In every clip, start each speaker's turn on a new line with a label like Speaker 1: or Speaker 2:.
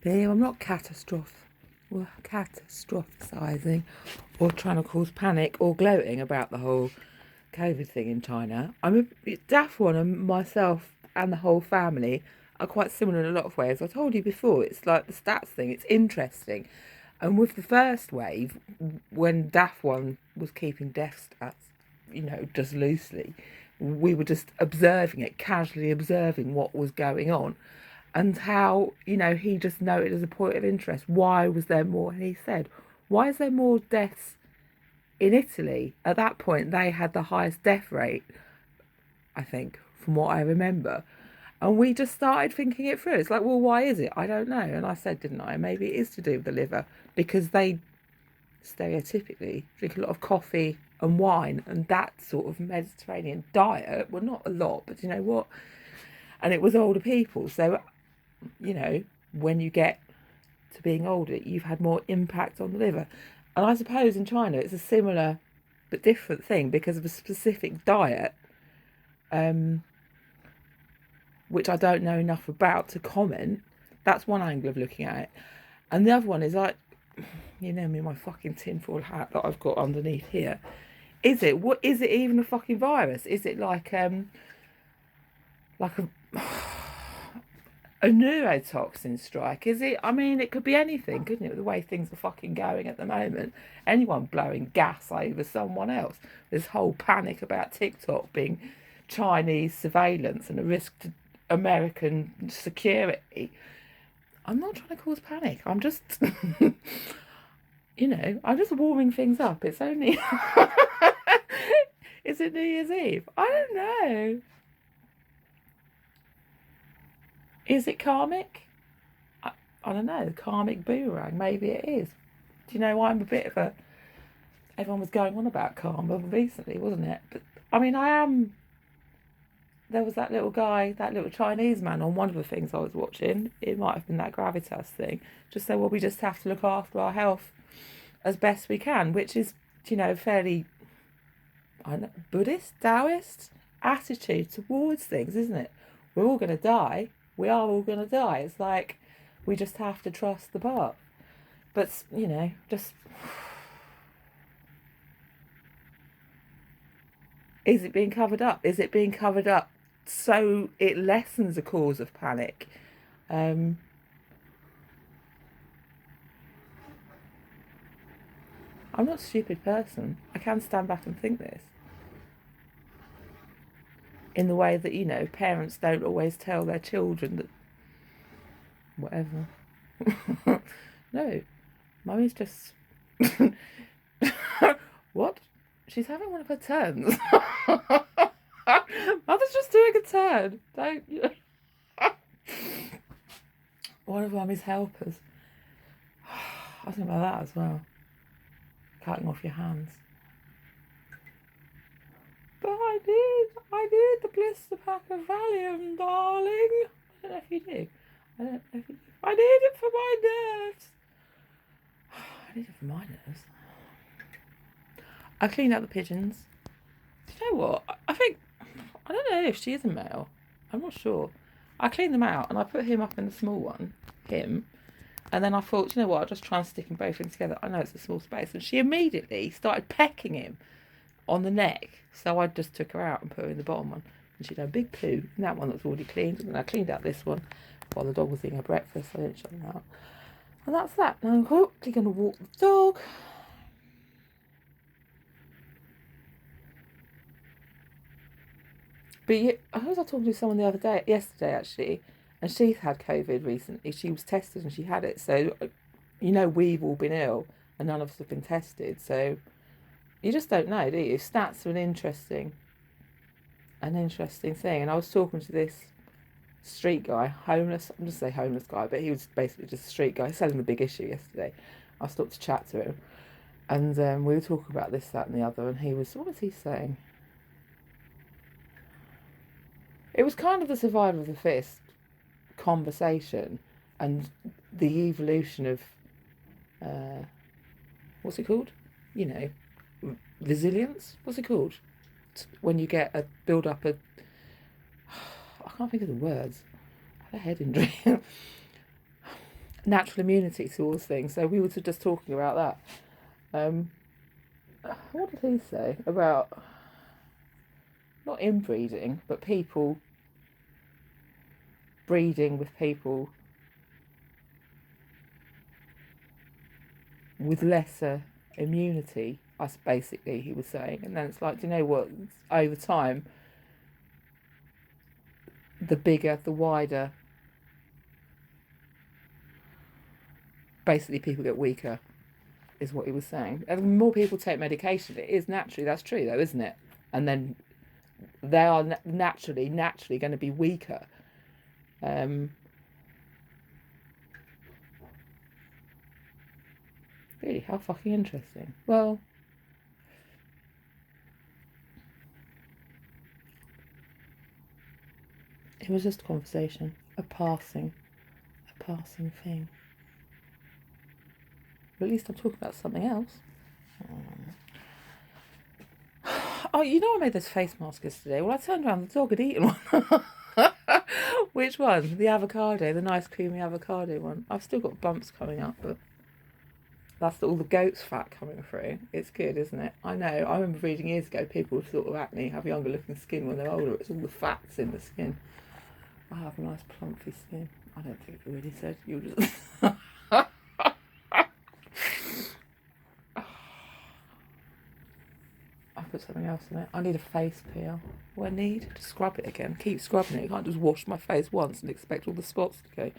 Speaker 1: But I'm not catastrophizing or trying to cause panic or gloating about the whole COVID thing in China. Daft One and myself and the whole family are quite similar in a lot of ways. I told you before, it's like the stats thing, it's interesting. And with the first wave, when Daft One was keeping death stats, just loosely, we were just observing it, casually observing what was going on and how, he just noted as a point of interest, why was there more? And he said, why is there more deaths in Italy? At that point, they had the highest death rate, I think, from what I remember. And we just started thinking it through. It's like, well, why is it? I don't know. And I said, didn't I? Maybe it is to do with the liver because they stereotypically drink a lot of coffee and wine and that sort of Mediterranean diet. Well, not a lot, but you know what? And it was older people. So, when you get to being older, you've had more impact on the liver. And I suppose in China it's a similar but different thing because of a specific diet, which I don't know enough about to comment. That's one angle of looking at it. And the other one is like, me, my fucking tinfoil hat that I've got underneath here. Is it even a fucking virus? Is it like a neurotoxin strike? Is it? I mean, it could be anything, couldn't it? With the way things are fucking going at the moment, anyone blowing gas over someone else. This whole panic about TikTok being Chinese surveillance and a risk to American security. I'm not trying to cause panic. I'm just, I'm just warming things up. It's only, is it New Year's Eve? I don't know. Is it karmic? I don't know. Karmic boomerang. Maybe it is. Do you know why I'm a bit of a... Everyone was going on about karma recently, wasn't it? But, I mean, I am... There was that little guy, that little Chinese man on one of the things I was watching. It might have been that Gravitas thing. Just said, well, we just have to look after our health as best we can, which is, fairly... Buddhist, Taoist attitude towards things, isn't it? We're all going to die. We are all going to die. It's like we just have to trust the path. But, just... Is it being covered up? Is it being covered up so it lessens a cause of panic? I'm not a stupid person. I can stand back and think this. In the way that, parents don't always tell their children that whatever. No, Mummy's just... What? She's having one of her turns. Mother's just doing a turn. Don't... One of Mummy's helpers. I think about that as well. Cutting off your hands. But I need the blister pack of Valium, darling. I don't know if you do. I need it for my nerves. I need it for my nerves. I cleaned out the pigeons. Do you know what? I don't know if she is a male. I'm not sure. I cleaned them out and I put him up in the small one. Him. And then I thought, you know what? I'll just try and stick them both in together. I know it's a small space. And she immediately started pecking him on the neck. So I just took her out and put her in the bottom one. And she'd had a big poo in that one that was already cleaned. And then I cleaned out this one while the dog was eating her breakfast. So I didn't shut them out. And that's that. Now I'm quickly going to walk the dog. But I was talking to someone yesterday actually, and she's had COVID recently. She was tested and she had it. So, we've all been ill and none of us have been tested. So you just don't know, do you? Stats are an interesting thing. And I was talking to this street guy, homeless. I'm just say homeless guy, but he was basically just a street guy selling the Big Issue yesterday. I stopped to chat to him, and we were talking about this, that, and the other. And what was he saying? It was kind of the survival of the fittest conversation and the evolution of, what's it called? Resilience? What's it called? When you get a build-up of... I can't think of the words. I had a head injury. natural immunity towards things. So we were just talking about that. What did he say about not inbreeding, but people breeding with people with lesser immunity? Us basically, he was saying, and then it's like, do you know what? Over time, the bigger, the wider, basically people get weaker, is what he was saying. And the more people take medication, it is naturally, that's true though, isn't it? And then they are naturally going to be weaker. Really, how fucking interesting. Well, it was just a conversation, a passing thing. But at least I'm talking about something else. Oh, you know I made this face mask yesterday. Well, I turned around, the dog had eaten one. Which one? The avocado, the nice creamy avocado one. I've still got bumps coming up, but that's all the goat's fat coming through. It's good, isn't it? I know. I remember reading years ago, people with sort of acne have younger looking skin when they're older. It's all the fats in the skin. I have a nice plumpy skin. I don't think you really said. You just... I put something else in it. I need a face peel. What I need to scrub it again. Keep scrubbing it. I can't just wash my face once and expect all the spots to go.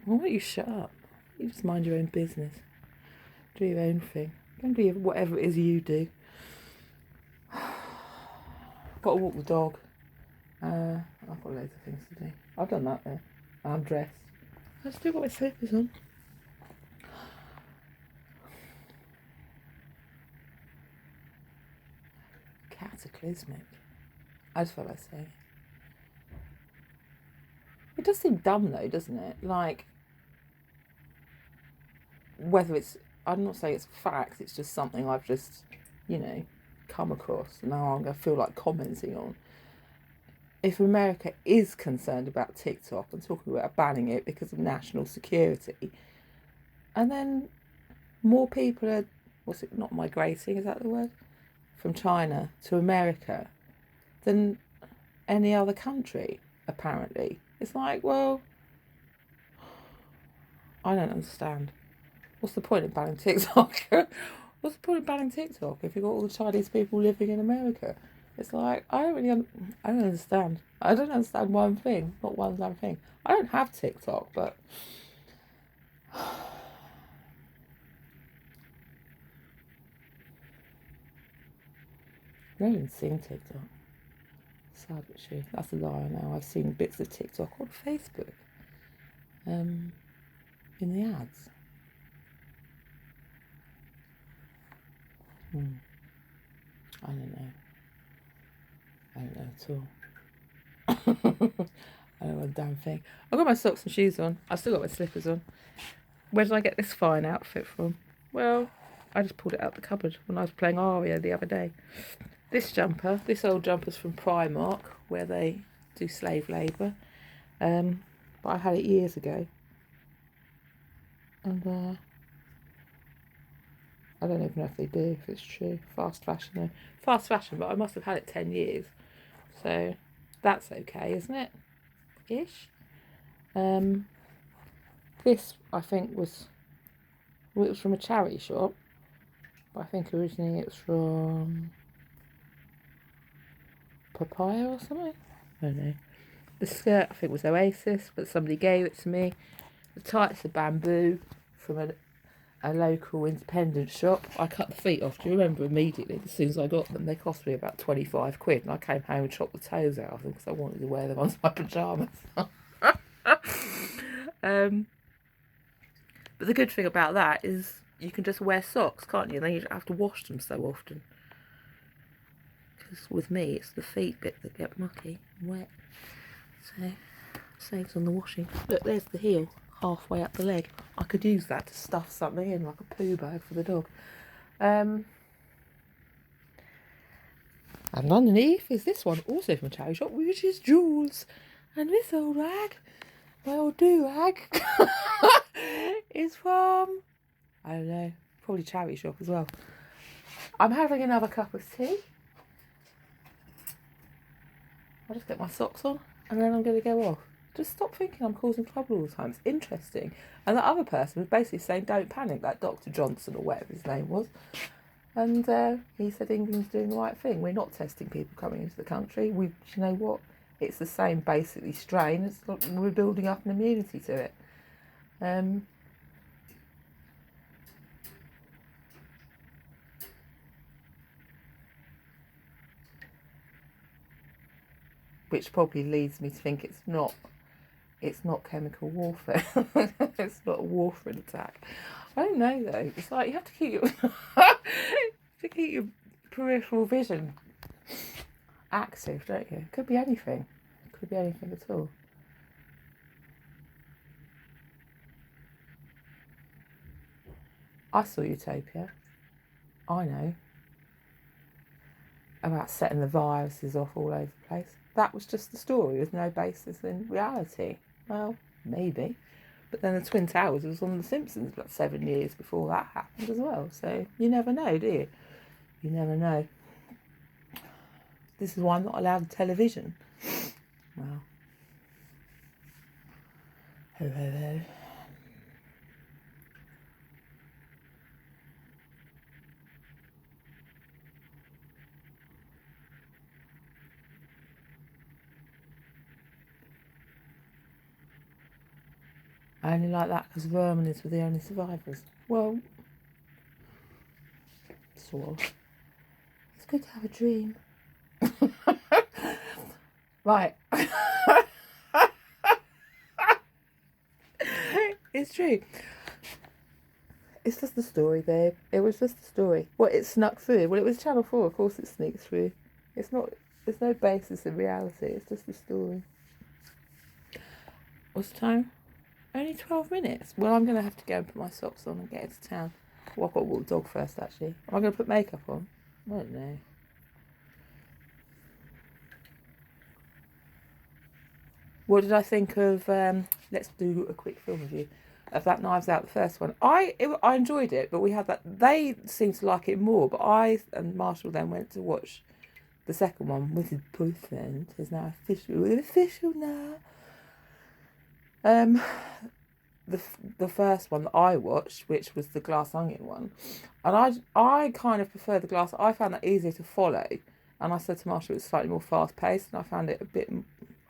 Speaker 1: Why don't you shut up? You just mind your own business. Do your own thing. Don't do whatever it is you do. Got to walk the dog. I've got loads of things to do. I've done that there. I'm dressed. I've still got my slippers on. Cataclysmic. I just felt like saying. It does seem dumb though, doesn't it? Like, whether it's, I'm not saying it's facts, it's just something I've just, come across. And now I'm going to feel like commenting on. If America is concerned about TikTok and talking about banning it because of national security, and then more people are, not migrating, is that the word? From China to America than any other country, apparently. It's like, well, I don't understand. What's the point of banning TikTok? What's the point of banning TikTok if you've got all the Chinese people living in America? It's like, I don't understand. I don't understand one thing, not one damn thing. I don't have TikTok, but I don't even seen TikTok. Sad but true. That's a lie now. I've seen bits of TikTok on Facebook. In the ads. I don't know. I don't know at all. I don't know a damn thing. I've got my socks and shoes on. I've still got my slippers on. Where did I get this fine outfit from? Well, I just pulled it out the cupboard when I was playing Aria the other day. This old jumper's from Primark, where they do slave labour. But I had it years ago. And I don't even know if they do, if it's true. Fast fashion, though. Fast fashion, but I must have had it 10 years. So that's okay, isn't it? Ish. This, I think, it was from a charity shop. But I think originally it was from Papaya or something. I don't know. The skirt, I think, was Oasis, but somebody gave it to me. The tights are Bamboo from a local independent shop. I cut the feet off. Do you remember immediately? As soon as I got them, they cost me about 25 quid, and I came home and chopped the toes out of them because I wanted to wear them on my pyjamas. But the good thing about that is you can just wear socks, can't you? Then you don't have to wash them so often. Because with me, it's the feet bit that get mucky and wet. So, saves on the washing. Look, there's the heel, halfway up the leg. I could use that to stuff something in, like a poo bag for the dog. And underneath is this one, also from a charity shop, which is Jules. And this old rag, my old do-rag, is from, I don't know, probably charity shop as well. I'm having another cup of tea. I'll just get my socks on and then I'm going to go off. Just stop thinking I'm causing trouble all the time. It's interesting. And that other person was basically saying, don't panic, that Dr. Johnson or whatever his name was. And he said England's doing the right thing. We're not testing people coming into the country. You know what? It's the same basically strain. It's like we're building up an immunity to it. Which probably leads me to think it's not chemical warfare. It's not a warfarin attack. I don't know though. It's like you have to keep your peripheral vision active, don't you? It could be anything. It could be anything at all. I saw Utopia. I know. About setting the viruses off all over the place. That was just the story with no basis in reality. Well, maybe. But then the Twin Towers was on The Simpsons about 7 years before that happened as well. So you never know, do you? You never know. This is why I'm not allowed television. Well. Ho, ho, ho. I only like that because verminids were the only survivors. Well, sort of. It's good to have a dream. Right. It's true. It's just the story, babe. It was just the story. Well, it snuck through. Well, it was Channel 4, of course it sneaks through. It's not, there's no basis in reality. It's just the story. What's the time? Only 12 minutes. Well, I'm going to have to go and put my socks on and get into town. Well, I've got to walk the dog first, actually. Am I going to put makeup on? I don't know. What did I think of, let's do a quick film review of that Knives Out, the first one. I enjoyed it, but we had that, they seemed to like it more, but I and Marshall then went to watch the second one with his boyfriend. He's now official now. The first one that I watched, which was the Glass Onion one, and I kind of prefer the Glass. I found that easier to follow, and I said to Marshall it was slightly more fast paced, and I found it a bit,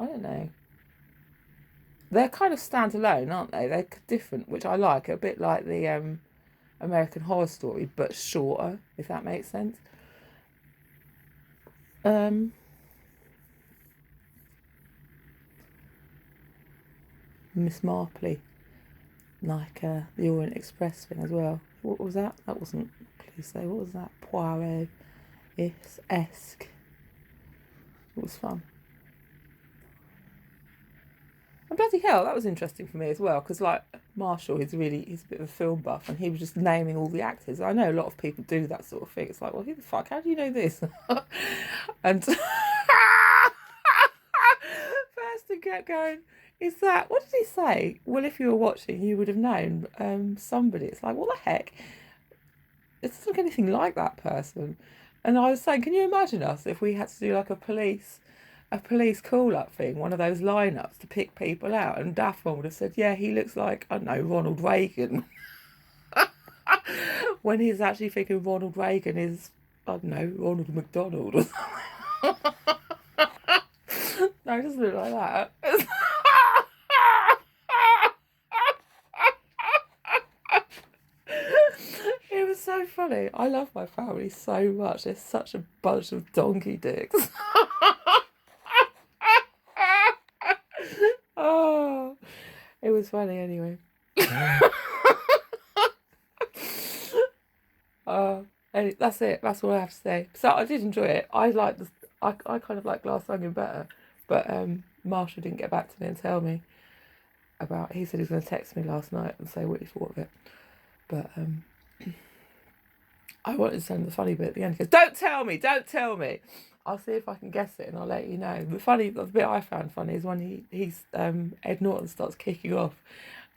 Speaker 1: I don't know. They're kind of standalone, aren't they? They're different, which I like. A bit like the American Horror Story, but shorter, if that makes sense. Miss Marpley, like the Orient Express thing as well. What was that? That wasn't Clouseau. What was that? Poirot-esque. It was fun. And bloody hell, that was interesting for me as well, because like Marshall, he's a bit of a film buff, and he was just naming all the actors. I know a lot of people do that sort of thing. It's like, well, who the fuck? How do you know this? And first he kept going, is that, what did he say? Well, if you were watching, you would have known somebody. It's like, what the heck? It doesn't look anything like that person. And I was saying, can you imagine us if we had to do like a police call-up thing, one of those lineups to pick people out, and Daphne would have said, yeah, he looks like, I don't know, Ronald Reagan. When he's actually thinking Ronald Reagan is, I don't know, Ronald McDonald or something. No, it doesn't look like that. It was so funny. I love my family so much. They're such a bunch of donkey dicks. Oh, it was funny anyway. And that's it. That's all I have to say. So I did enjoy it. I kind of like Glass Onion better, but Marshall didn't get back to me and tell me about. He said he was going to text me last night and say what he thought of it, but I wanted to send the funny bit at the end. He goes, don't tell me. I'll see if I can guess it and I'll let you know. The bit I found funny is when he's Ed Norton starts kicking off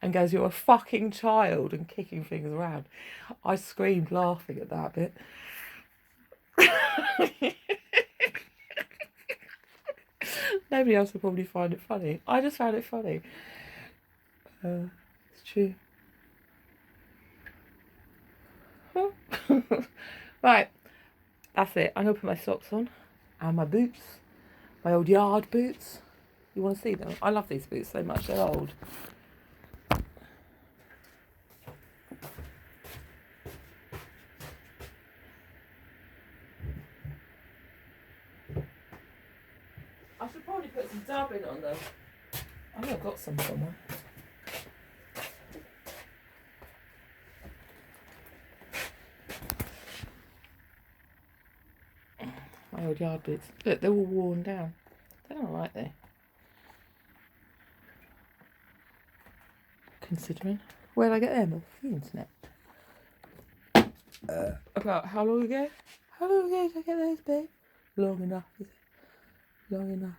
Speaker 1: and goes, "You're a fucking child," and kicking things around. I screamed laughing at that bit. Nobody else would probably find it funny. I just found it funny. It's true. Right, that's it. I'm going to put my socks on and my boots, my old yard boots. You want to see them? I love these boots so much. They're old. I should probably put some dubbing on them. I know I've got some somewhere. My old yard boots. Look, they're all worn down. They're not right there. Considering. Where did I get them? Off the internet. About how long ago? How long ago did I get those, babe? Long enough, is it? Long enough.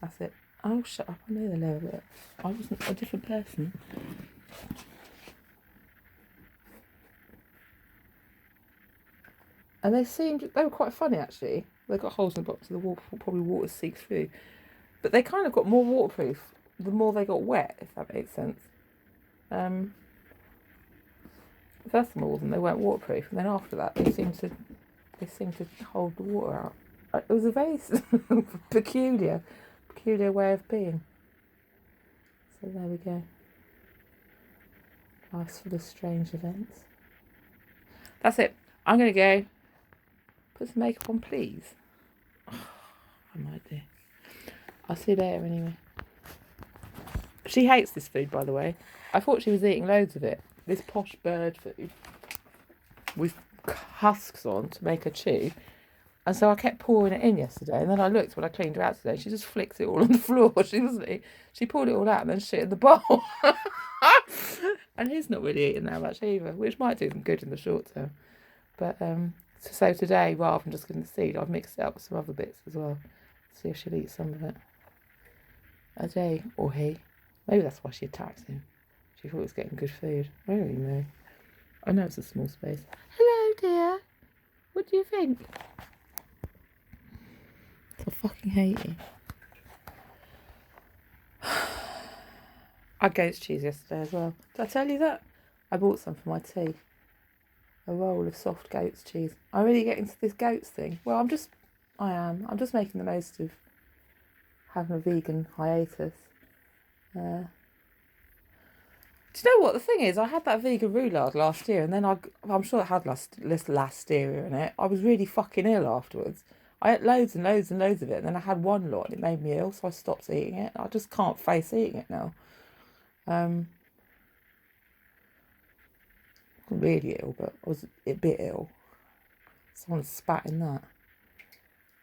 Speaker 1: That's it. Oh, shut up. I know the level bit. I wasn't a different person. And they were quite funny actually. They got holes in the bottom so the water, probably water seeps through. But they kind of got more waterproof the more they got wet, if that makes sense. First of all, they weren't waterproof, and then after that, they seemed to hold the water out. It was a very peculiar way of being. So there we go. Life's full of strange events. That's it. I'm going to go put some makeup on, please. Oh, I might do. I'll see you later anyway. She hates this food, by the way. I thought she was eating loads of it. This posh bird food with husks on to make her chew. And so I kept pouring it in yesterday. And then I looked when I cleaned her out today. She just flicked it all on the floor. She pulled it all out and then shit in the bowl. And he's not really eating that much either, which might do them good in the short term. But so today, rather than just getting the seed, I've mixed it up with some other bits as well. See if she'll eat some of it. A day, or he. Maybe that's why she attacked him. She thought he was getting good food. I don't really know. I know it's a small space. Hello, dear. What do you think? I fucking hate you. I had goat's cheese yesterday as well. Did I tell you that? I bought some for my tea. A roll of soft goat's cheese. I'm really getting to this goats thing. Well, I'm just making the most of having a vegan hiatus. Do you know what the thing is? I had that vegan roulade last year, and then I'm sure it had listeria in it. I was really fucking ill afterwards. I ate loads and loads and loads of it, and then I had one lot, and it made me ill, so I stopped eating it. I just can't face eating it now. I'm really ill, but I was a bit ill. Someone spat in that.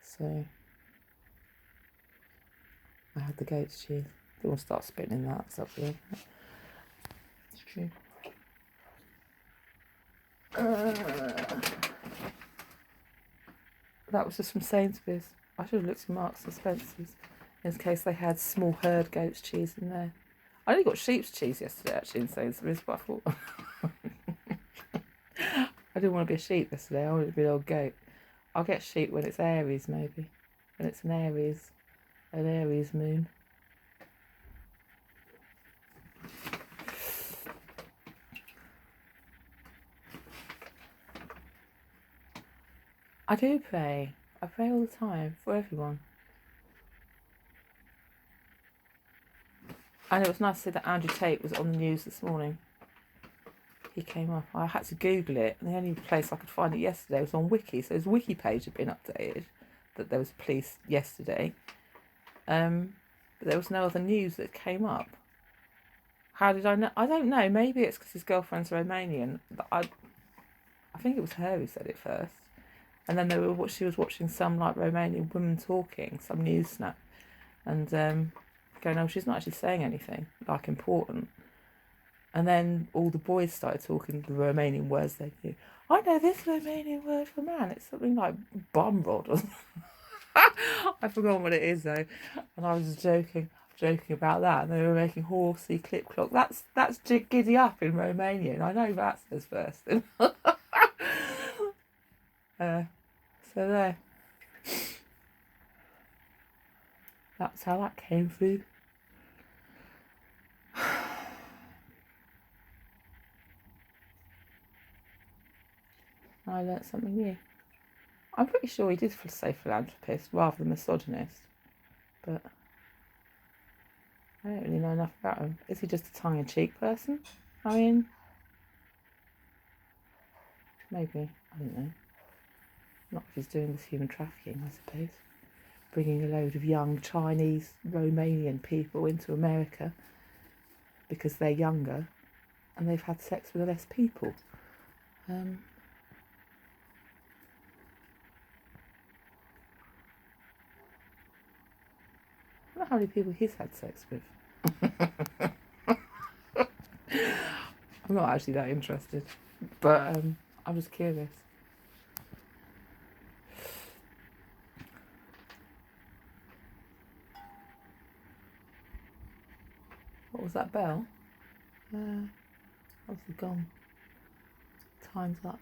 Speaker 1: So I had the goat's cheese. They want to start spitting in that. It's up to you. It's true. That was just from Sainsbury's. I should have looked at Marks and Spencer's in case they had small herd goat's cheese in there. I only got sheep's cheese yesterday actually in Sainsbury's, but I thought I didn't want to be a sheep yesterday. I wanted to be an old goat. I'll get sheep when it's Aries maybe. When it's an Aries moon. I do pray. I pray all the time for everyone. And it was nice to see that Andrew Tate was on the news this morning. He came up. I had to Google it, and the only place I could find it yesterday was on Wiki. So his Wiki page had been updated that there was police yesterday. But there was no other news that came up. How did I know? I don't know. Maybe it's because his girlfriend's Romanian. I think it was her who said it first. And then she was watching some like Romanian woman talking, some news snap, and going, "Oh, she's not actually saying anything like important." And then all the boys started talking the Romanian words they knew. I know this Romanian word for man. It's something like bum rod or something. I forgot what it is though, and I was joking about that. And they were making horsey clip clock. That's giddy up in Romanian. I know that says first. So there. That's how that came through. I learnt something new. I'm pretty sure he did say philanthropist rather than misogynist, but I don't really know enough about him. Is he just a tongue-in-cheek person? I mean, maybe. I don't know. Not if he's doing this human trafficking, I suppose. Bringing a load of young Chinese, Romanian people into America because they're younger and they've had sex with less people. I don't know how many people he's had sex with. I'm not actually that interested, but I'm just curious. What was that bell? Obviously gone. Time's up.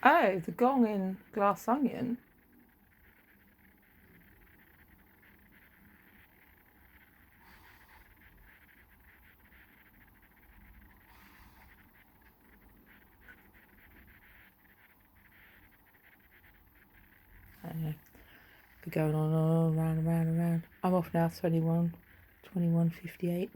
Speaker 1: Oh, the gong in Glass Onion. I don't know. Be going on, round and round and round. I'm off now, 21:58.